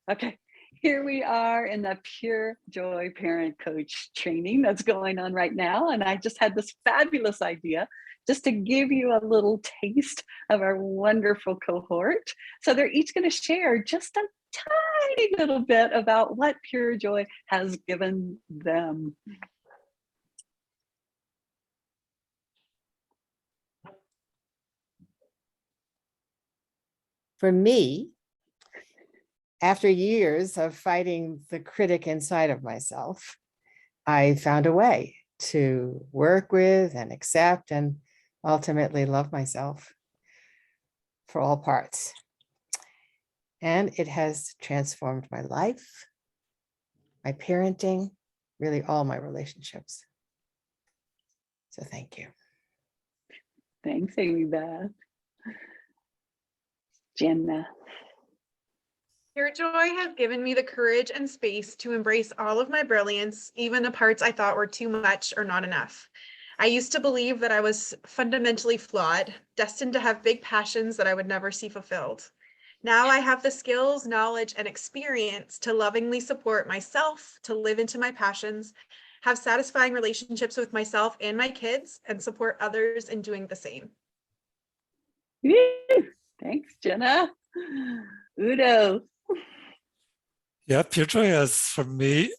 Okay, here we are in the Pure Joy Parent Coach training that's going on right now. And I just had this fabulous idea just to give you a little taste of our wonderful cohort. So they're each going to share just a tiny little bit about what Pure Joy has given them. For me, after years of fighting the critic inside of myself, I found a way to work with and accept and ultimately love myself for all parts. And it has transformed my life, my parenting, really all my relationships. So thank you. Thanks, Amy Beth. Jenna. Purejoy has given me the courage and space to embrace all of my brilliance, even the parts I thought were too much or not enough. I used to believe that I was fundamentally flawed, destined to have big passions that I would never see fulfilled. Now I have the skills, knowledge, and experience to lovingly support myself, to live into my passions, have satisfying relationships with myself and my kids, and support others in doing the same. Thanks, Jenna. Udo. Yeah, Purejoy has, for me,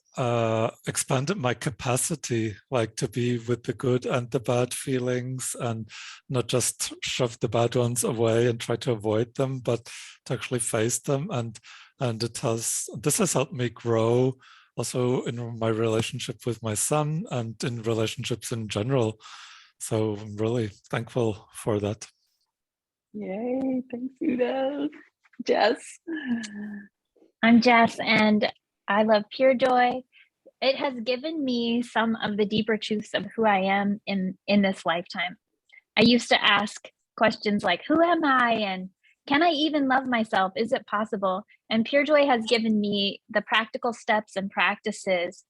expanded my capacity, like to be with the good and the bad feelings and not just shove the bad ones away and try to avoid them, but to actually face them. And this has helped me grow also in my relationship with my son and in relationships in general. So I'm really thankful for that. Yay, thanks, Udo. Jess. I'm Jess, and I love Purejoy. It has given me some of the deeper truths of who I am in this lifetime. I used to ask questions like, who am I? And can I even love myself? Is it possible? And Purejoy has given me the practical steps and practices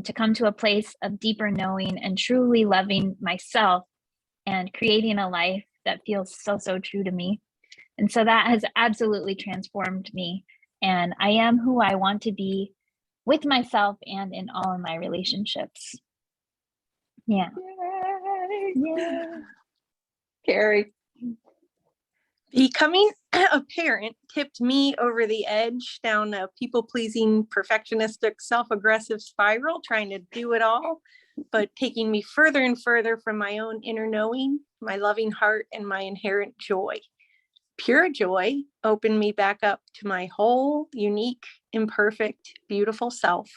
to come to a place of deeper knowing and truly loving myself and creating a life that feels so, so true to me. And so that has absolutely transformed me. And I am who I want to be with myself and in all of my relationships. Yeah. Yay. Yeah. Carrie. Becoming a parent tipped me over the edge down a people-pleasing, perfectionistic, self-aggressive spiral, trying to do it all, but taking me further and further from my own inner knowing, my loving heart, and my inherent joy. Pure joy opened me back up to my whole, unique, imperfect, beautiful self,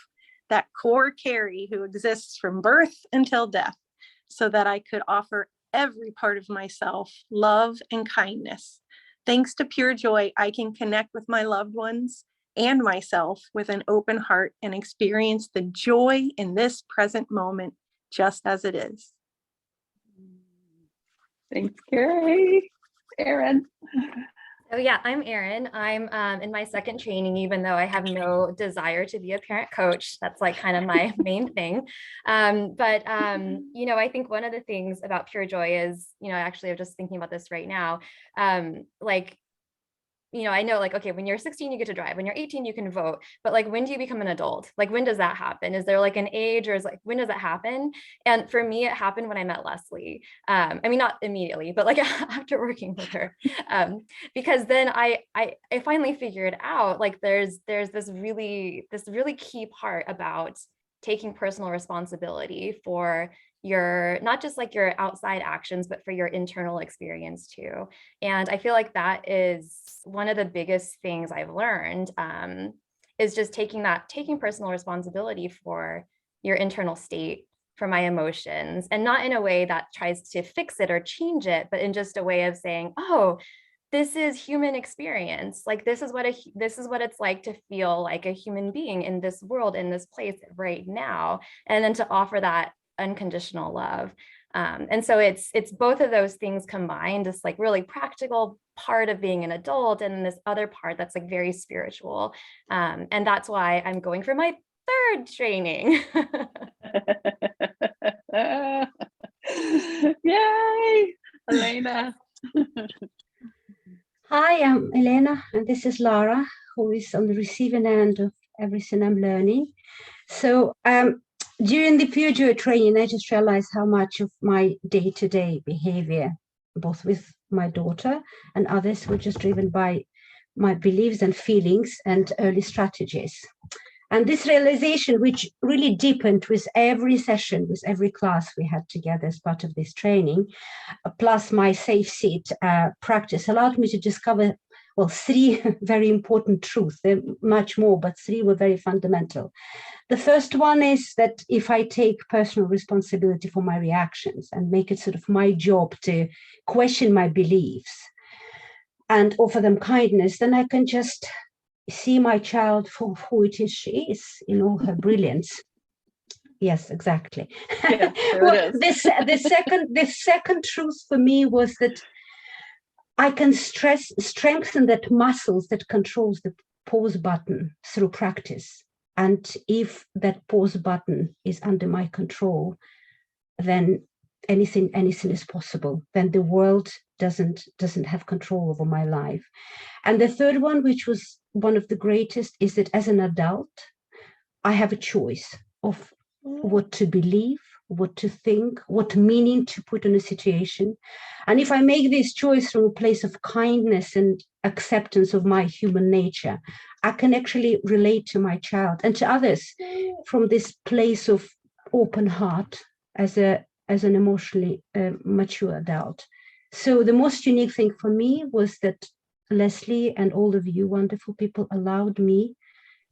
that core Carrie who exists from birth until death, so that I could offer every part of myself love and kindness. Thanks to Pure Joy, I can connect with my loved ones and myself with an open heart and experience the joy in this present moment, just as it is. Thanks, Carrie. Erin. Oh yeah, I'm Erin. I'm in my second training, even though I have no desire to be a parent coach. That's like kind of my main thing. You know, I think one of the things about Pure Joy is, you know, actually I'm just thinking about this right now. Like, you know, I know like, okay, when you're 16, you get to drive. When you're 18, you can vote. But like, when do you become an adult? Like, when does that happen? Is there like an age, or is like, when does that happen? And for me, it happened when I met Leslie. I mean, not immediately, but like after working with her, because then I finally figured out like there's this really key part about taking personal responsibility for your, not just like your outside actions, but for your internal experience too. And I feel like that is one of the biggest things I've learned, is just taking personal responsibility for your internal state, for my emotions, and not in a way that tries to fix it or change it, but in just a way of saying, oh, this is human experience. Like, this is what it's like to feel like a human being in this world, in this place right now. And then to offer that unconditional love. And so it's both of those things combined, this like really practical part of being an adult, and this other part that's like very spiritual. And that's why I'm going for my third training. Yay, Elena. Hi, I'm Elena, and this is Lara, who is on the receiving end of everything I'm learning. So during the Purejoy training, I just realized how much of my day-to-day behavior, both with my daughter and others, were just driven by my beliefs and feelings and early strategies. And this realization, which really deepened with every session, with every class we had together as part of this training, plus my safe seat practice, allowed me to discover, well, three very important truths. There are much more, but three were very fundamental. The first one is that if I take personal responsibility for my reactions and make it sort of my job to question my beliefs and offer them kindness, then I can just see my child for who it is she is in all her brilliance. Yes, exactly. Yeah, there well, it is. the second truth for me was that I can strengthen that muscles that controls the pause button through practice. And if that pause button is under my control, then anything is possible. Then the world doesn't have control over my life. And the third one, which was one of the greatest, is that as an adult, I have a choice of what to believe, what to think, what meaning to put in a situation. And if I make this choice from a place of kindness and acceptance of my human nature, I can actually relate to my child and to others from this place of open heart as an emotionally mature adult. So the most unique thing for me was that Leslie and all of you wonderful people allowed me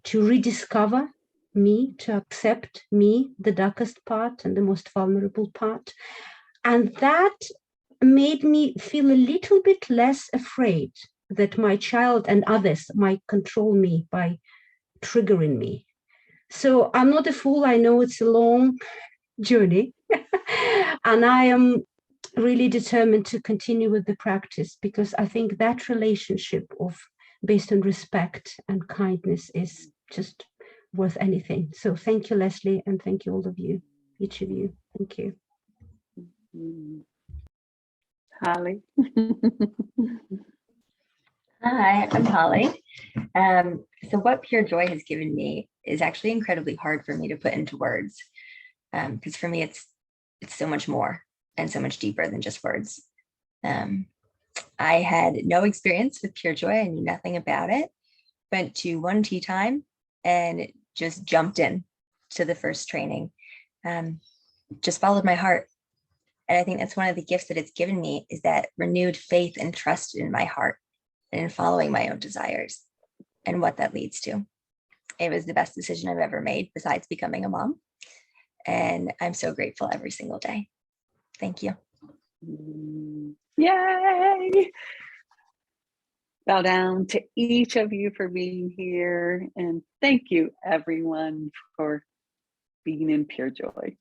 to rediscover me, to accept me, the darkest part and the most vulnerable part. And that made me feel a little bit less afraid that my child and others might control me by triggering me. So I'm not a fool. I know it's a long journey. And I am really determined to continue with the practice because I think that relationship of based on respect and kindness is just worth anything. So thank you, Leslie, and thank you all of you, each of you. Thank you. Holly. Hi, I'm Holly. So what Pure Joy has given me is actually incredibly hard for me to put into words. Because for me, it's so much more and so much deeper than just words. I had no experience with Pure Joy. I knew nothing about it. Went to one tea time and just jumped in to the first training. Just followed my heart. And I think that's one of the gifts that it's given me is that renewed faith and trust in my heart and in following my own desires and what that leads to. It was the best decision I've ever made besides becoming a mom. And I'm so grateful every single day. Thank you. Yay! Bow down to each of you for being here. And thank you, everyone, for being in Pure Joy.